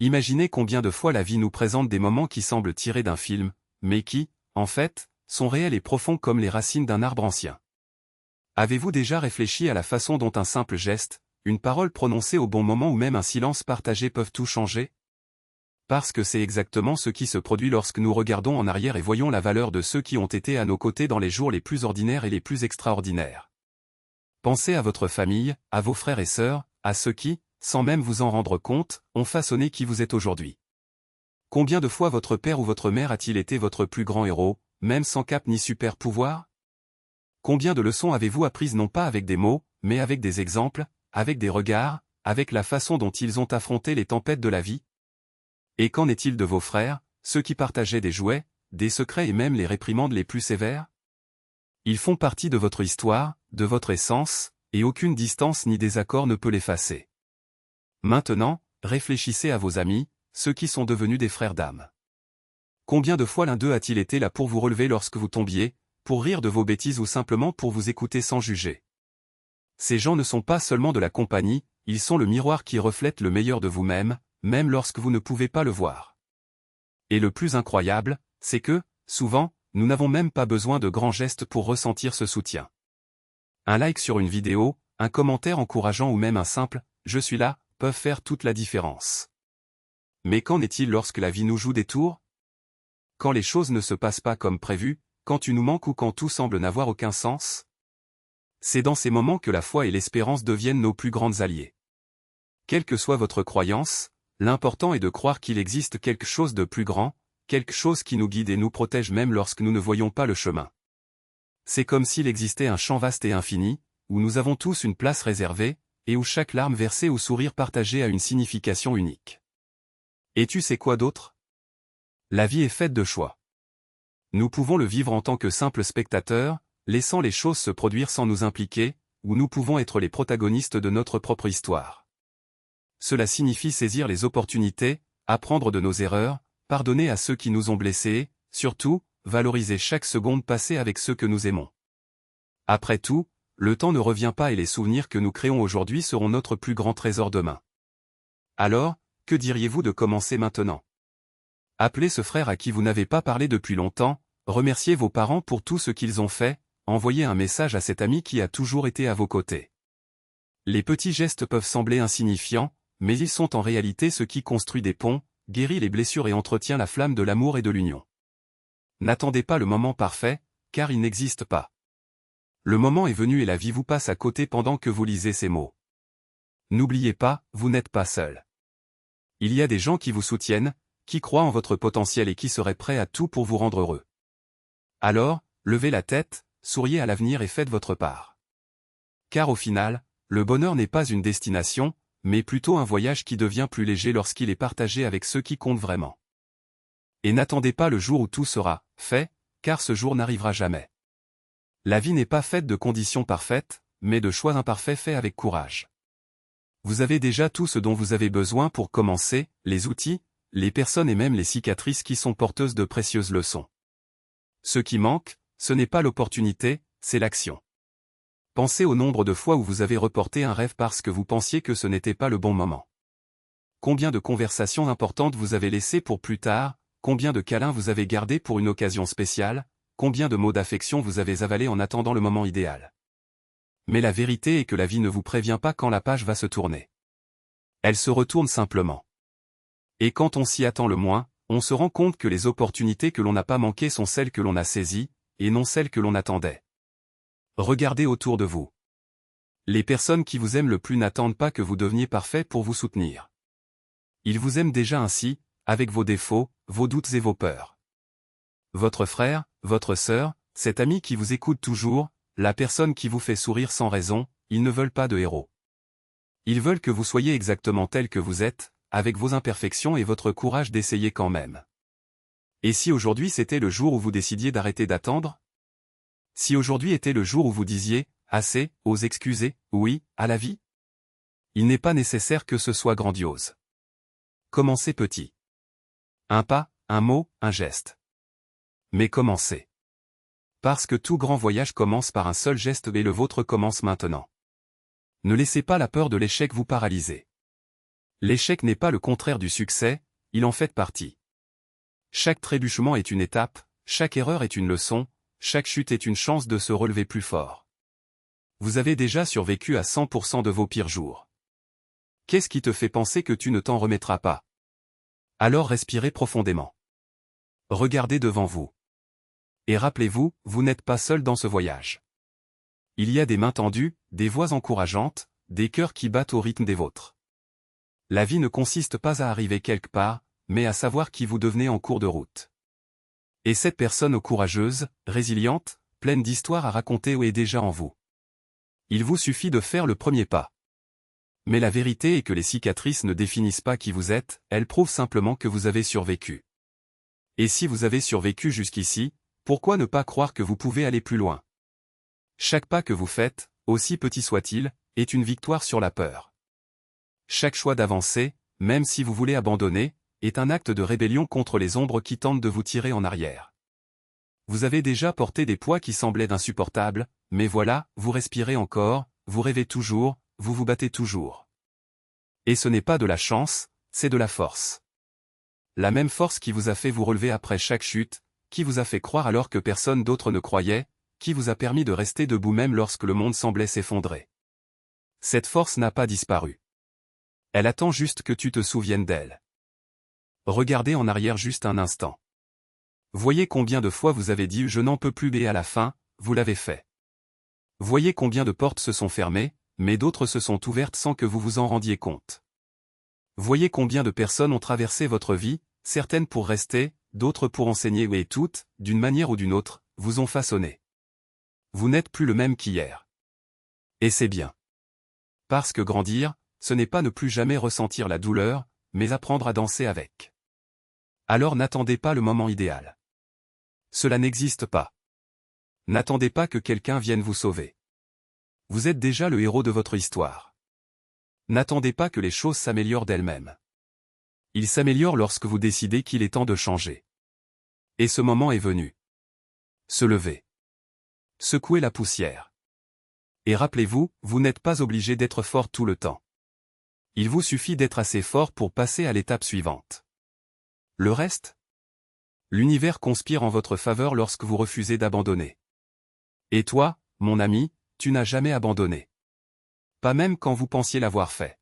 Imaginez combien de fois la vie nous présente des moments qui semblent tirés d'un film, mais qui, en fait, sont réels et profonds comme les racines d'un arbre ancien. Avez-vous déjà réfléchi à la façon dont un simple geste, une parole prononcée au bon moment ou même un silence partagé peuvent tout changer? Parce que c'est exactement ce qui se produit lorsque nous regardons en arrière et voyons la valeur de ceux qui ont été à nos côtés dans les jours les plus ordinaires et les plus extraordinaires. Pensez à votre famille, à vos frères et sœurs, à ceux qui, sans même vous en rendre compte, ont façonné qui vous êtes aujourd'hui. Combien de fois votre père ou votre mère a-t-il été votre plus grand héros, même sans cape ni super pouvoir? Combien de leçons avez-vous apprises non pas avec des mots, mais avec des exemples, avec des regards, avec la façon dont ils ont affronté les tempêtes de la vie? Et qu'en est-il de vos frères, ceux qui partageaient des jouets, des secrets et même les réprimandes les plus sévères? Ils font partie de votre histoire, de votre essence, et aucune distance ni désaccord ne peut l'effacer. Maintenant, réfléchissez à vos amis, ceux qui sont devenus des frères d'âme. Combien de fois l'un d'eux a-t-il été là pour vous relever lorsque vous tombiez, pour rire de vos bêtises ou simplement pour vous écouter sans juger? Ces gens ne sont pas seulement de la compagnie, ils sont le miroir qui reflète le meilleur de vous-même, même lorsque vous ne pouvez pas le voir. Et le plus incroyable, c'est que, souvent, nous n'avons même pas besoin de grands gestes pour ressentir ce soutien. Un like sur une vidéo, un commentaire encourageant ou même un simple « je suis là » peuvent faire toute la différence. Mais qu'en est-il lorsque la vie nous joue des tours? Quand les choses ne se passent pas comme prévu, quand tu nous manques ou quand tout semble n'avoir aucun sens? C'est dans ces moments que la foi et l'espérance deviennent nos plus grandes alliées. Quelle que soit votre croyance, l'important est de croire qu'il existe quelque chose de plus grand, quelque chose qui nous guide et nous protège même lorsque nous ne voyons pas le chemin. C'est comme s'il existait un champ vaste et infini, où nous avons tous une place réservée, et où chaque larme versée ou sourire partagé a une signification unique. Et tu sais quoi d'autre? La vie est faite de choix. Nous pouvons le vivre en tant que simples spectateurs, laissant les choses se produire sans nous impliquer, ou nous pouvons être les protagonistes de notre propre histoire. Cela signifie saisir les opportunités, apprendre de nos erreurs, pardonner à ceux qui nous ont blessés et, surtout, valoriser chaque seconde passée avec ceux que nous aimons. Après tout, le temps ne revient pas et les souvenirs que nous créons aujourd'hui seront notre plus grand trésor demain. Alors, que diriez-vous de commencer maintenant? Appelez ce frère à qui vous n'avez pas parlé depuis longtemps, remerciez vos parents pour tout ce qu'ils ont fait, envoyez un message à cet ami qui a toujours été à vos côtés. Les petits gestes peuvent sembler insignifiants, mais ils sont en réalité ce qui construit des ponts, guérit les blessures et entretient la flamme de l'amour et de l'union. N'attendez pas le moment parfait, car il n'existe pas. Le moment est venu et la vie vous passe à côté pendant que vous lisez ces mots. N'oubliez pas, vous n'êtes pas seul. Il y a des gens qui vous soutiennent, qui croient en votre potentiel et qui seraient prêts à tout pour vous rendre heureux. Alors, levez la tête, souriez à l'avenir et faites votre part. Car au final, le bonheur n'est pas une destination, mais plutôt un voyage qui devient plus léger lorsqu'il est partagé avec ceux qui comptent vraiment. Et n'attendez pas le jour où tout sera fait, car ce jour n'arrivera jamais. La vie n'est pas faite de conditions parfaites, mais de choix imparfaits faits avec courage. Vous avez déjà tout ce dont vous avez besoin pour commencer, les outils, les personnes et même les cicatrices qui sont porteuses de précieuses leçons. Ce qui manque, ce n'est pas l'opportunité, c'est l'action. Pensez au nombre de fois où vous avez reporté un rêve parce que vous pensiez que ce n'était pas le bon moment. Combien de conversations importantes vous avez laissées pour plus tard, combien de câlins vous avez gardés pour une occasion spéciale, combien de mots d'affection vous avez avalés en attendant le moment idéal. Mais la vérité est que la vie ne vous prévient pas quand la page va se tourner. Elle se retourne simplement. Et quand on s'y attend le moins, on se rend compte que les opportunités que l'on n'a pas manquées sont celles que l'on a saisies, et non celles que l'on attendait. Regardez autour de vous. Les personnes qui vous aiment le plus n'attendent pas que vous deveniez parfait pour vous soutenir. Ils vous aiment déjà ainsi, avec vos défauts, vos doutes et vos peurs. Votre frère, votre sœur, cet ami qui vous écoute toujours, la personne qui vous fait sourire sans raison, ils ne veulent pas de héros. Ils veulent que vous soyez exactement tel que vous êtes, avec vos imperfections et votre courage d'essayer quand même. Et si aujourd'hui c'était le jour où vous décidiez d'arrêter d'attendre? Si aujourd'hui était le jour où vous disiez « assez » aux excuser, oui, à la vie? Il n'est pas nécessaire que ce soit grandiose. Commencez petit. Un pas, un mot, un geste. Mais commencez. Parce que tout grand voyage commence par un seul geste et le vôtre commence maintenant. Ne laissez pas la peur de l'échec vous paralyser. L'échec n'est pas le contraire du succès, il en fait partie. Chaque trébuchement est une étape, chaque erreur est une leçon, chaque chute est une chance de se relever plus fort. Vous avez déjà survécu à 100% de vos pires jours. Qu'est-ce qui te fait penser que tu ne t'en remettras pas? Alors respirez profondément. Regardez devant vous. Et rappelez-vous, vous n'êtes pas seul dans ce voyage. Il y a des mains tendues, des voix encourageantes, des cœurs qui battent au rythme des vôtres. La vie ne consiste pas à arriver quelque part, mais à savoir qui vous devenez en cours de route. Et cette personne courageuse, résiliente, pleine d'histoires à raconter est déjà en vous. Il vous suffit de faire le premier pas. Mais la vérité est que les cicatrices ne définissent pas qui vous êtes, elles prouvent simplement que vous avez survécu. Et si vous avez survécu jusqu'ici, pourquoi ne pas croire que vous pouvez aller plus loin? Chaque pas que vous faites, aussi petit soit-il, est une victoire sur la peur. Chaque choix d'avancer, même si vous voulez abandonner, est un acte de rébellion contre les ombres qui tentent de vous tirer en arrière. Vous avez déjà porté des poids qui semblaient insupportables, mais voilà, vous respirez encore, vous rêvez toujours, vous vous battez toujours. Et ce n'est pas de la chance, c'est de la force. La même force qui vous a fait vous relever après chaque chute, qui vous a fait croire alors que personne d'autre ne croyait, qui vous a permis de rester debout même lorsque le monde semblait s'effondrer. Cette force n'a pas disparu. Elle attend juste que tu te souviennes d'elle. Regardez en arrière juste un instant. Voyez combien de fois vous avez dit « je n'en peux plus » et à la fin, vous l'avez fait. Voyez combien de portes se sont fermées, mais d'autres se sont ouvertes sans que vous vous en rendiez compte. Voyez combien de personnes ont traversé votre vie, certaines pour rester, d'autres pour enseigner et toutes, d'une manière ou d'une autre, vous ont façonné. Vous n'êtes plus le même qu'hier. Et c'est bien. Parce que grandir, ce n'est pas ne plus jamais ressentir la douleur, mais apprendre à danser avec. Alors n'attendez pas le moment idéal. Cela n'existe pas. N'attendez pas que quelqu'un vienne vous sauver. Vous êtes déjà le héros de votre histoire. N'attendez pas que les choses s'améliorent d'elles-mêmes. Ils s'améliorent lorsque vous décidez qu'il est temps de changer. Et ce moment est venu. Se lever. Secouez la poussière. Et rappelez-vous, vous n'êtes pas obligé d'être fort tout le temps. Il vous suffit d'être assez fort pour passer à l'étape suivante. Le reste? L'univers conspire en votre faveur lorsque vous refusez d'abandonner. Et toi, mon ami, tu n'as jamais abandonné. Pas même quand vous pensiez l'avoir fait.